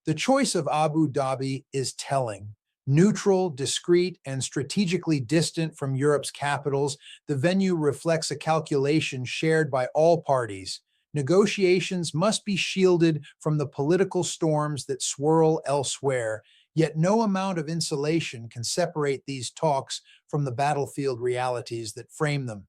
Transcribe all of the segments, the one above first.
The choice of Abu Dhabi is telling. Neutral, discreet, and strategically distant from Europe's capitals, the venue reflects a calculation shared by all parties. Negotiations must be shielded from the political storms that swirl elsewhere, yet no amount of insulation can separate these talks from the battlefield realities that frame them.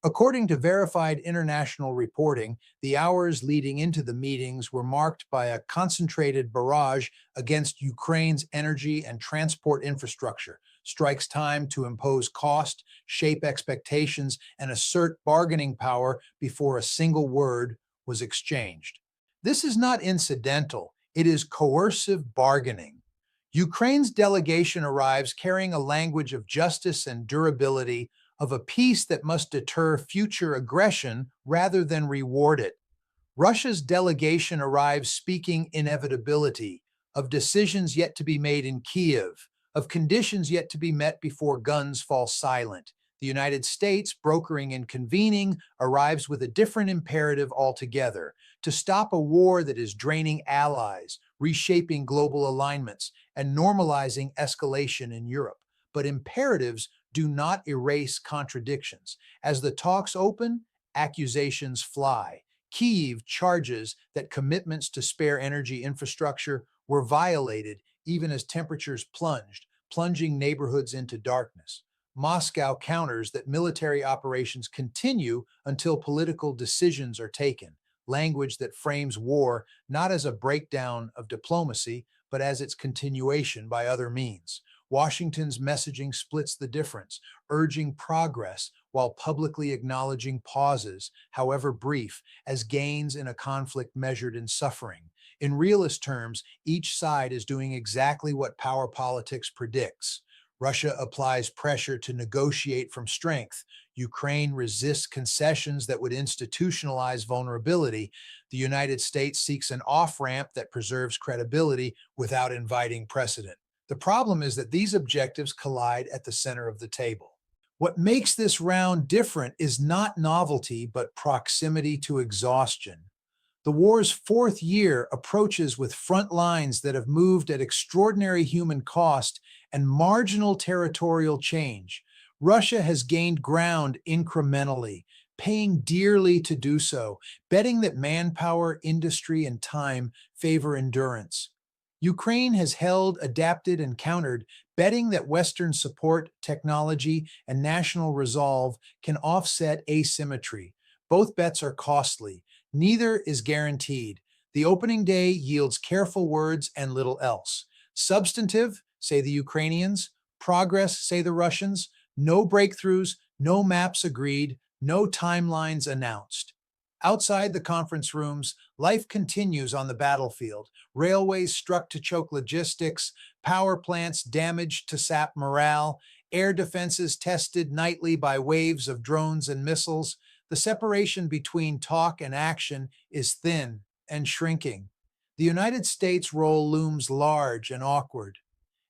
According to verified international reporting, the hours leading into the meetings were marked by a concentrated barrage against Ukraine's energy and transport infrastructure, strikes time to impose cost, shape expectations, and assert bargaining power before a single word was exchanged. This is not incidental, it is coercive bargaining. Ukraine's delegation arrives carrying a language of justice and durability, of a peace that must deter future aggression rather than reward it. Russia's delegation arrives speaking inevitability, of decisions yet to be made in Kiev, of conditions yet to be met before guns fall silent. The United States, brokering and convening, arrives with a different imperative altogether: to stop a war that is draining allies, reshaping global alignments, and normalizing escalation in Europe. But imperatives do not erase contradictions. As the talks open, accusations fly. Kyiv charges that commitments to spare energy infrastructure were violated even as temperatures plunged, plunging neighborhoods into darkness. Moscow counters that military operations continue until political decisions are taken, language that frames war not as a breakdown of diplomacy, but as its continuation by other means. Washington's messaging splits the difference, urging progress while publicly acknowledging pauses, however brief, as gains in a conflict measured in suffering. In realist terms, each side is doing exactly what power politics predicts. Russia applies pressure to negotiate from strength. Ukraine resists concessions that would institutionalize vulnerability. The United States seeks an off-ramp that preserves credibility without inviting precedent. The problem is that these objectives collide at the center of the table. What makes this round different is not novelty, but proximity to exhaustion. The war's fourth year approaches with front lines that have moved at extraordinary human cost and marginal territorial change. Russia has gained ground incrementally, paying dearly to do so, betting that manpower, industry, and time favor endurance. Ukraine has held, adapted, and countered, betting that Western support, technology, and national resolve can offset asymmetry. Both bets are costly. Neither is guaranteed. The opening day yields careful words and little else. Substantive, say the Ukrainians. Progress, say the Russians. No breakthroughs, no maps agreed, no timelines announced. Outside the conference rooms, life continues on the battlefield. Railways struck to choke logistics, power plants damaged to sap morale, air defenses tested nightly by waves of drones and missiles. The separation between talk and action is thin and shrinking. The United States' role looms large and awkward.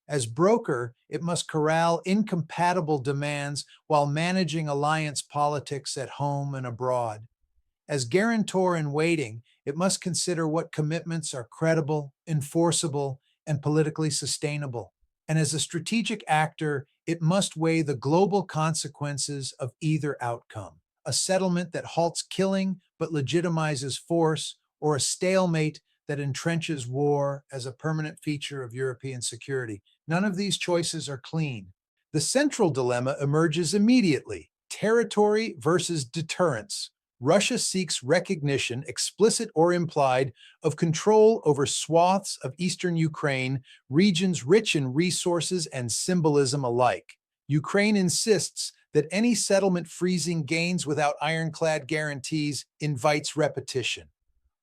As broker, it must corral incompatible demands while managing alliance politics at home and abroad. As guarantor in waiting, it must consider what commitments are credible, enforceable, and politically sustainable. And as a strategic actor, it must weigh the global consequences of either outcome: a settlement that halts killing but legitimizes force, or a stalemate that entrenches war as a permanent feature of European security. None of these choices are clean. The central dilemma emerges immediately: territory versus deterrence. Russia seeks recognition, explicit or implied, of control over swaths of eastern Ukraine, regions rich in resources and symbolism alike. Ukraine insists that any settlement freezing gains without ironclad guarantees invites repetition.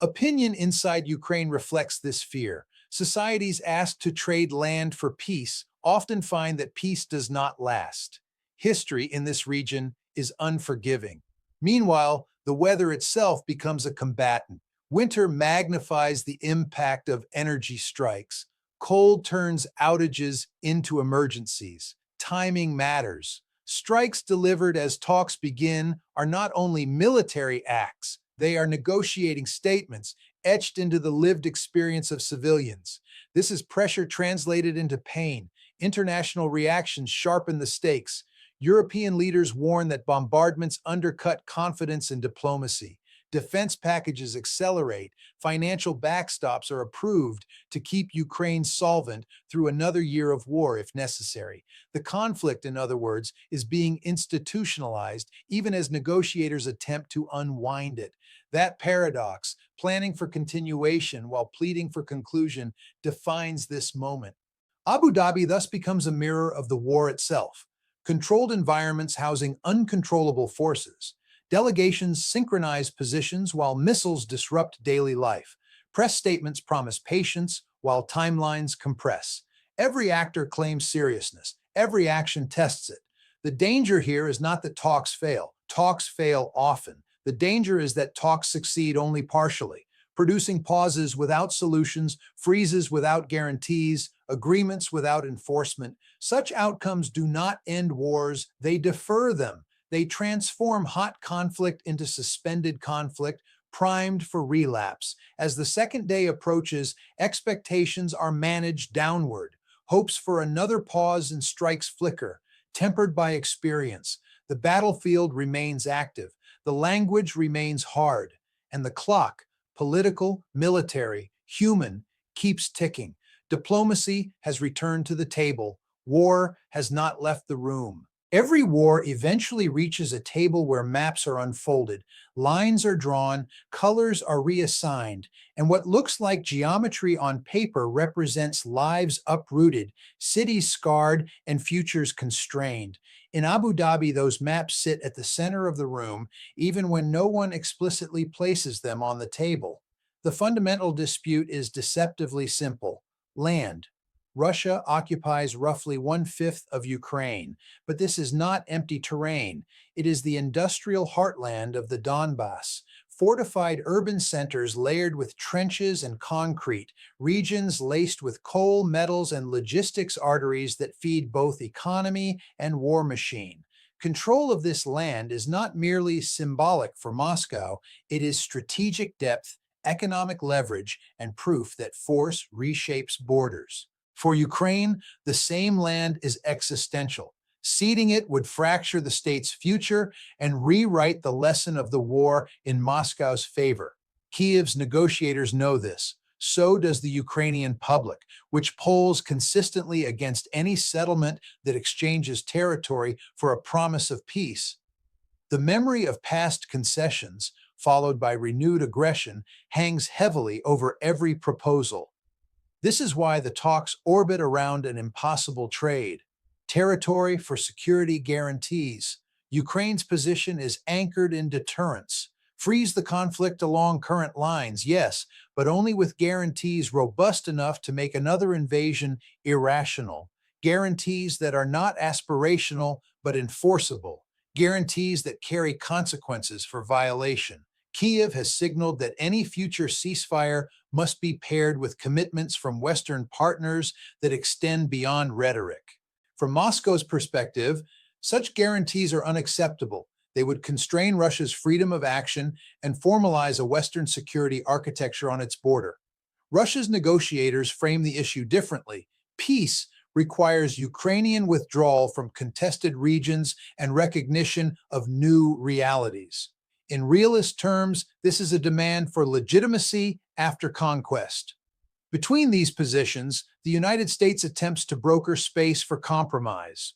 Opinion inside Ukraine reflects this fear. Societies asked to trade land for peace often find that peace does not last. History in this region is unforgiving. Meanwhile, the weather itself becomes a combatant. Winter magnifies the impact of energy strikes. Cold turns outages into emergencies. Timing matters. Strikes delivered as talks begin are not only military acts, they are negotiating statements, etched into the lived experience of civilians. This is pressure translated into pain. International reactions sharpen the stakes. European leaders warn that bombardments undercut confidence in diplomacy. Defense packages accelerate. Financial backstops are approved to keep Ukraine solvent through another year of war if necessary. The conflict, in other words, is being institutionalized even as negotiators attempt to unwind it. That paradox, planning for continuation while pleading for conclusion, defines this moment. Abu Dhabi thus becomes a mirror of the war itself. Controlled environments housing uncontrollable forces. Delegations synchronize positions while missiles disrupt daily life. Press statements promise patience while timelines compress. Every actor claims seriousness. Every action tests it. The danger here is not that talks fail. Talks fail often. The danger is that talks succeed only partially, producing pauses without solutions, freezes without guarantees, agreements without enforcement. Such outcomes do not end wars, they defer them. They transform hot conflict into suspended conflict, primed for relapse. As the second day approaches, expectations are managed downward. Hopes for another pause and strikes flicker, tempered by experience. The battlefield remains active. The language remains hard. And the clock, political, military, human, keeps ticking. Diplomacy has returned to the table. War has not left the room. Every war eventually reaches a table where maps are unfolded, lines are drawn, colors are reassigned, and what looks like geometry on paper represents lives uprooted, cities scarred, and futures constrained. In Abu Dhabi, those maps sit at the center of the room, even when no one explicitly places them on the table. The fundamental dispute is deceptively simple: land. Russia occupies roughly one-fifth of Ukraine, but this is not empty terrain. It is the industrial heartland of the Donbas, fortified urban centers layered with trenches and concrete, regions laced with coal, metals, and logistics arteries that feed both economy and war machine. Control of this land is not merely symbolic for Moscow, it is strategic depth, economic leverage, and proof that force reshapes borders. For Ukraine, the same land is existential. Ceding it would fracture the state's future and rewrite the lesson of the war in Moscow's favor. Kiev's negotiators know this. So does the Ukrainian public, which polls consistently against any settlement that exchanges territory for a promise of peace. The memory of past concessions, followed by renewed aggression, hangs heavily over every proposal. This is why the talks orbit around an impossible trade. Territory for security guarantees. Ukraine's position is anchored in deterrence. Freeze the conflict along current lines, yes, but only with guarantees robust enough to make another invasion irrational. Guarantees that are not aspirational but enforceable. Guarantees that carry consequences for violation. Kiev has signaled that any future ceasefire must be paired with commitments from Western partners that extend beyond rhetoric. From Moscow's perspective, such guarantees are unacceptable. They would constrain Russia's freedom of action and formalize a Western security architecture on its border. Russia's negotiators frame the issue differently. Peace requires Ukrainian withdrawal from contested regions and recognition of new realities. In realist terms, this is a demand for legitimacy after conquest. Between these positions, the United States attempts to broker space for compromise.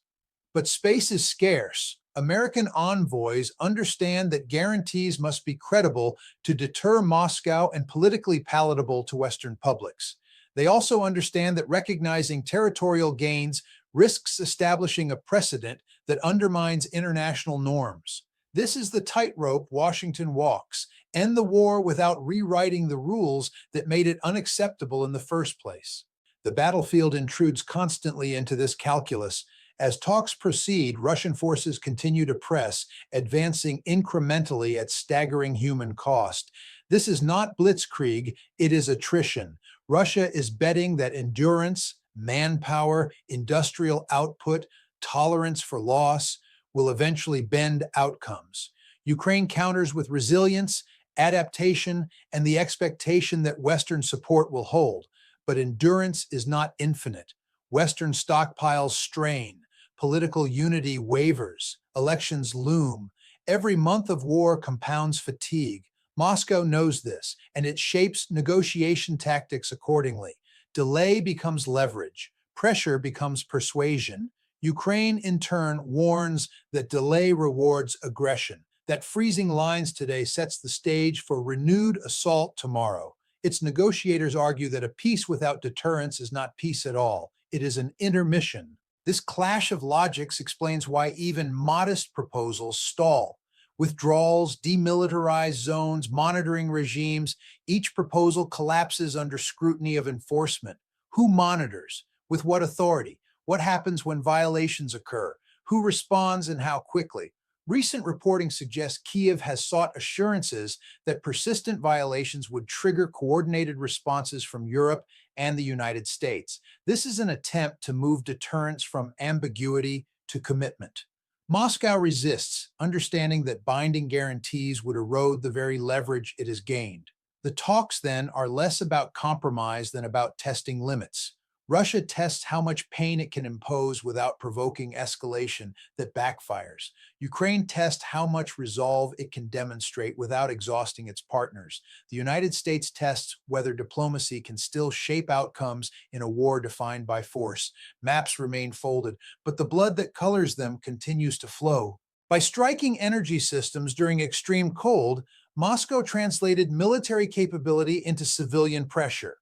But space is scarce. American envoys understand that guarantees must be credible to deter Moscow and politically palatable to Western publics. They also understand that recognizing territorial gains risks establishing a precedent that undermines international norms. This is the tightrope Washington walks: end the war without rewriting the rules that made it unacceptable in the first place. The battlefield intrudes constantly into this calculus. As talks proceed, Russian forces continue to press, advancing incrementally at staggering human cost. This is not blitzkrieg, it is attrition. Russia is betting that endurance, manpower, industrial output, tolerance for loss will eventually bend outcomes. Ukraine counters with resilience adaptation, and the expectation that Western support will hold. But endurance is not infinite. Western stockpiles strain, political unity wavers, elections loom. Every month of war compounds fatigue. Moscow knows this, and it shapes negotiation tactics accordingly. Delay becomes leverage, pressure becomes persuasion. Ukraine, in turn, warns that delay rewards aggression, that freezing lines today sets the stage for renewed assault tomorrow. Its negotiators argue that a peace without deterrence is not peace at all. It is an intermission. This clash of logics explains why even modest proposals stall. Withdrawals, demilitarized zones, monitoring regimes, each proposal collapses under scrutiny of enforcement. Who monitors? With what authority? What happens when violations occur? Who responds and how quickly? Recent reporting suggests Kyiv has sought assurances that persistent violations would trigger coordinated responses from Europe and the United States. This is an attempt to move deterrence from ambiguity to commitment. Moscow resists, understanding that binding guarantees would erode the very leverage it has gained. The talks, then, are less about compromise than about testing limits. Russia tests how much pain it can impose without provoking escalation that backfires. Ukraine tests how much resolve it can demonstrate without exhausting its partners. The United States tests whether diplomacy can still shape outcomes in a war defined by force. Maps remain folded, but the blood that colors them continues to flow. By striking energy systems during extreme cold, Moscow translated military capability into civilian pressure.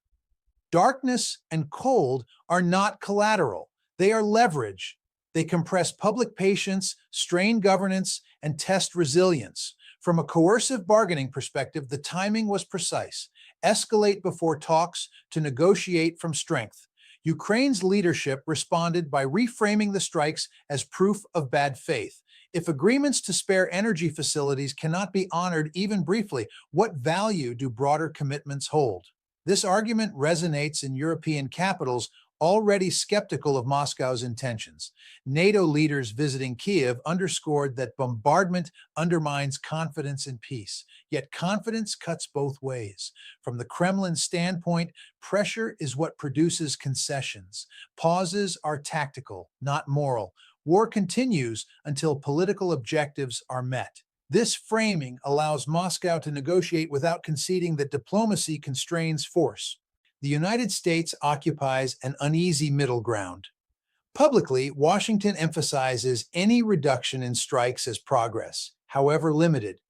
Darkness and cold are not collateral. They are leverage. They compress public patience, strain governance, and test resilience. From a coercive bargaining perspective, the timing was precise. Escalate before talks to negotiate from strength. Ukraine's leadership responded by reframing the strikes as proof of bad faith. If agreements to spare energy facilities cannot be honored even briefly, what value do broader commitments hold? This argument resonates in European capitals already skeptical of Moscow's intentions. NATO leaders visiting Kyiv underscored that bombardment undermines confidence in peace. Yet confidence cuts both ways. From the Kremlin standpoint, pressure is what produces concessions. Pauses are tactical, not moral. War continues until political objectives are met. This framing allows Moscow to negotiate without conceding that diplomacy constrains force. The United States occupies an uneasy middle ground. Publicly, Washington emphasizes any reduction in strikes as progress, however limited.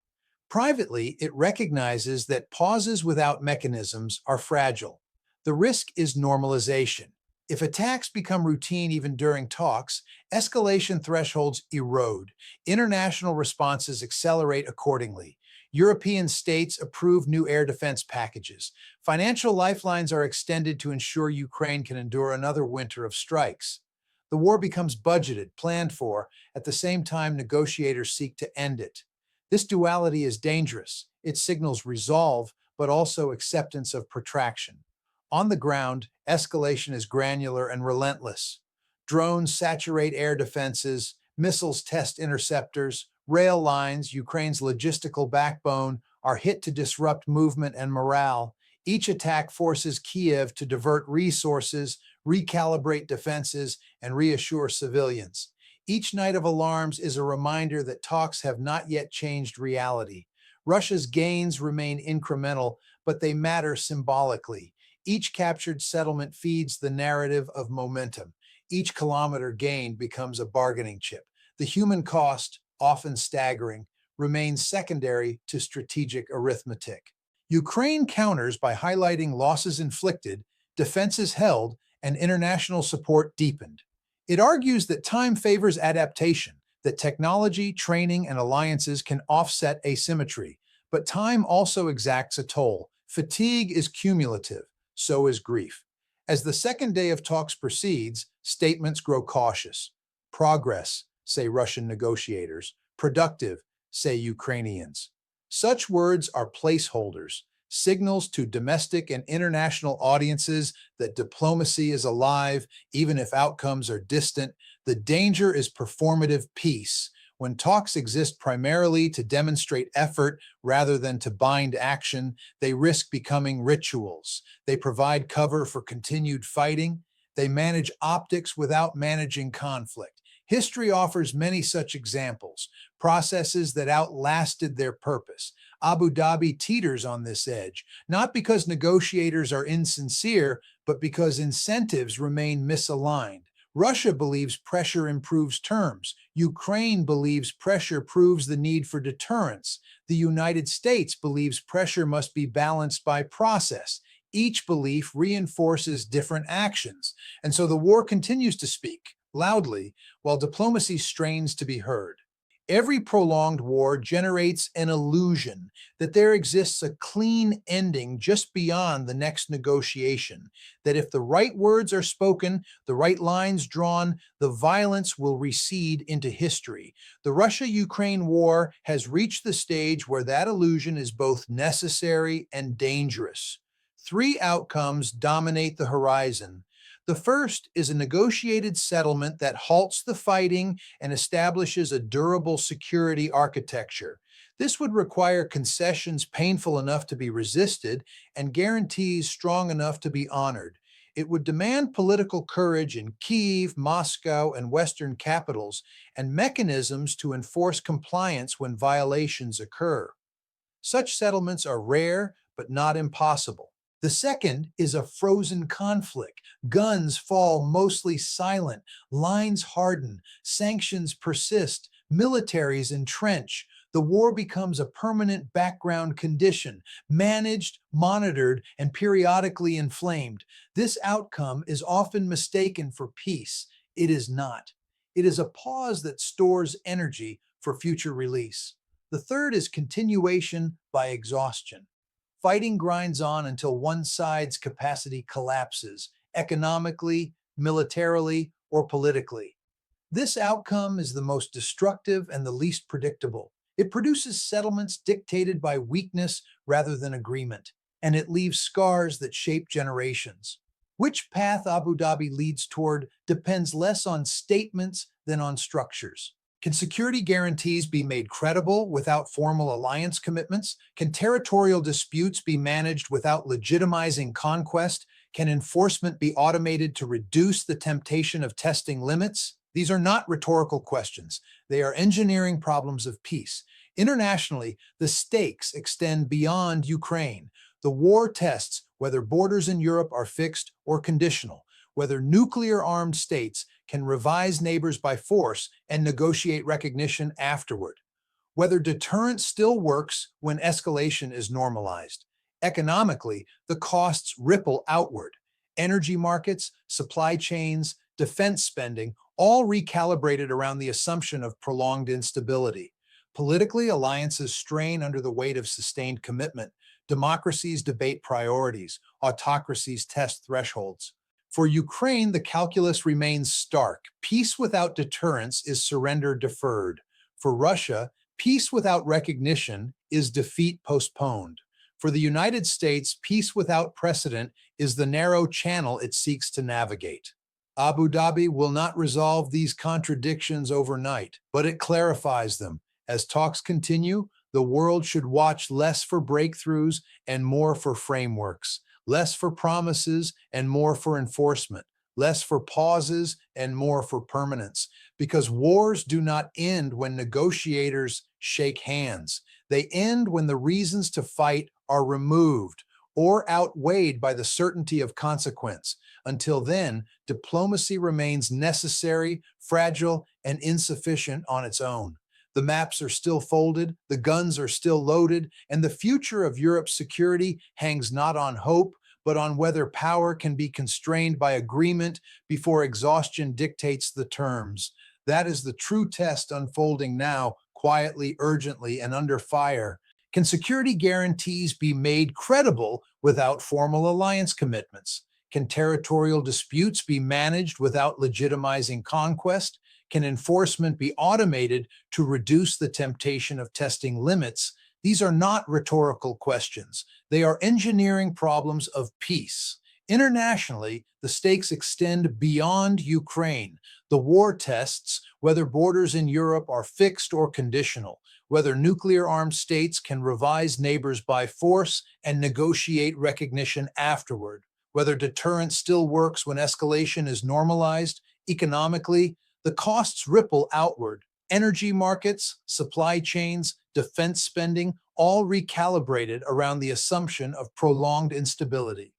Privately, it recognizes that pauses without mechanisms are fragile. The risk is normalization. If attacks become routine even during talks, escalation thresholds erode. International responses accelerate accordingly. European states approve new air defense packages. Financial lifelines are extended to ensure Ukraine can endure another winter of strikes. The war becomes budgeted, planned for, at the same time negotiators seek to end it. This duality is dangerous. It signals resolve, but also acceptance of protraction. On the ground, escalation is granular and relentless. Drones saturate air defenses, missiles test interceptors, rail lines, Ukraine's logistical backbone, are hit to disrupt movement and morale. Each attack forces Kyiv to divert resources, recalibrate defenses, and reassure civilians. Each night of alarms is a reminder that talks have not yet changed reality. Russia's gains remain incremental, but they matter symbolically. Each captured settlement feeds the narrative of momentum. Each kilometer gained becomes a bargaining chip. The human cost, often staggering, remains secondary to strategic arithmetic. Ukraine counters by highlighting losses inflicted, defenses held, and international support deepened. It argues that time favors adaptation, that technology, training, and alliances can offset asymmetry, but time also exacts a toll. Fatigue is cumulative. So is grief. As the second day of talks proceeds, statements grow cautious. Progress, say Russian negotiators. Productive, say Ukrainians. Such words are placeholders, signals to domestic and international audiences that diplomacy is alive, even if outcomes are distant. The danger is performative peace, When talks exist primarily to demonstrate effort rather than to bind action, they risk becoming rituals. They provide cover for continued fighting. They manage optics without managing conflict. History offers many such examples, processes that outlasted their purpose. Abu Dhabi teeters on this edge, not because negotiators are insincere, but because incentives remain misaligned. Russia believes pressure improves terms. Ukraine believes pressure proves the need for deterrence. The United States believes pressure must be balanced by process. Each belief reinforces different actions. And so the war continues to speak loudly while diplomacy strains to be heard. Every prolonged war generates an illusion that there exists a clean ending just beyond the next negotiation, that if the right words are spoken, the right lines drawn, the violence will recede into history. The Russia-Ukraine war has reached the stage where that illusion is both necessary and dangerous. Three outcomes dominate the horizon. The first is a negotiated settlement that halts the fighting and establishes a durable security architecture. This would require concessions painful enough to be resisted and guarantees strong enough to be honored. It would demand political courage in Kyiv, Moscow, and Western capitals, and mechanisms to enforce compliance when violations occur. Such settlements are rare, but not impossible. The second is a frozen conflict. Guns fall mostly silent, lines harden, sanctions persist, militaries entrench. The war becomes a permanent background condition, managed, monitored, and periodically inflamed. This outcome is often mistaken for peace. It is not. It is a pause that stores energy for future release. The third is continuation by exhaustion. Fighting grinds on until one side's capacity collapses, economically, militarily, or politically. This outcome is the most destructive and the least predictable. It produces settlements dictated by weakness rather than agreement, and it leaves scars that shape generations. Which path Abu Dhabi leads toward depends less on statements than on structures. Can security guarantees be made credible without formal alliance commitments? Can territorial disputes be managed without legitimizing conquest? Can enforcement be automated to reduce the temptation of testing limits? These are not rhetorical questions. They are engineering problems of peace. Internationally, the stakes extend beyond Ukraine. The war tests whether borders in Europe are fixed or conditional, whether nuclear-armed states can revise neighbors by force and negotiate recognition afterward, whether deterrence still works when escalation is normalized. Economically, the costs ripple outward. Energy markets, supply chains, defense spending, all recalibrated around the assumption of prolonged instability. Politically, alliances strain under the weight of sustained commitment. Democracies debate priorities. Autocracies test thresholds. For Ukraine, the calculus remains stark. Peace without deterrence is surrender deferred. For Russia, peace without recognition is defeat postponed. For the United States, peace without precedent is the narrow channel it seeks to navigate. Abu Dhabi will not resolve these contradictions overnight, but it clarifies them. As talks continue, the world should watch less for breakthroughs and more for frameworks. Less for promises and more for enforcement, less for pauses and more for permanence. Because wars do not end when negotiators shake hands. They end when the reasons to fight are removed or outweighed by the certainty of consequence. Until then, diplomacy remains necessary, fragile, and insufficient on its own. The maps are still folded, the guns are still loaded, and the future of Europe's security hangs not on hope, but on whether power can be constrained by agreement before exhaustion dictates the terms. That is the true test unfolding now, quietly, urgently, and under fire. Can security guarantees be made credible without formal alliance commitments? Can territorial disputes be managed without legitimizing conquest? Can enforcement be automated to reduce the temptation of testing limits? These are not rhetorical questions. They are engineering problems of peace. Internationally, the stakes extend beyond Ukraine. The war tests whether borders in Europe are fixed or conditional, whether nuclear-armed states can revise neighbors by force and negotiate recognition afterward, whether deterrence still works when escalation is normalized. Economically, the costs ripple outward. Energy markets, supply chains, defense spending, all recalibrated around the assumption of prolonged instability.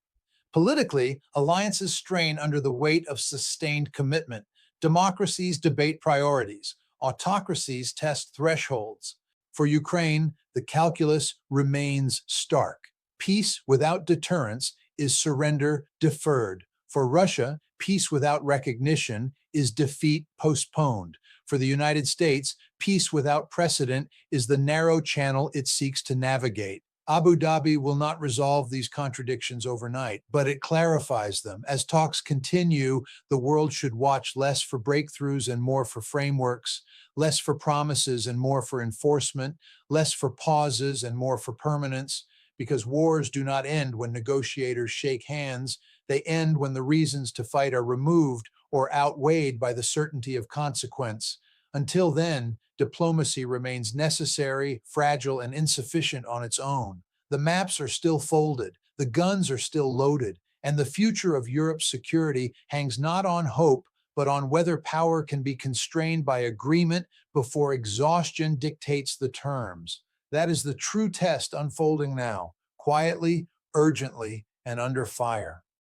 Politically, alliances strain under the weight of sustained commitment. Democracies debate priorities. Autocracies test thresholds. For Ukraine, the calculus remains stark. Peace without deterrence is surrender deferred. For Russia, peace without recognition is defeat postponed. For the United States, peace without precedent is the narrow channel it seeks to navigate. Abu Dhabi will not resolve these contradictions overnight, but it clarifies them. As talks continue, the world should watch less for breakthroughs and more for frameworks, less for promises and more for enforcement, less for pauses and more for permanence, because wars do not end when negotiators shake hands. They end when the reasons to fight are removed or outweighed by the certainty of consequence. Until then, diplomacy remains necessary, fragile, and insufficient on its own. The maps are still folded, the guns are still loaded, and the future of Europe's security hangs not on hope, but on whether power can be constrained by agreement before exhaustion dictates the terms. That is the true test unfolding now, quietly, urgently, and under fire.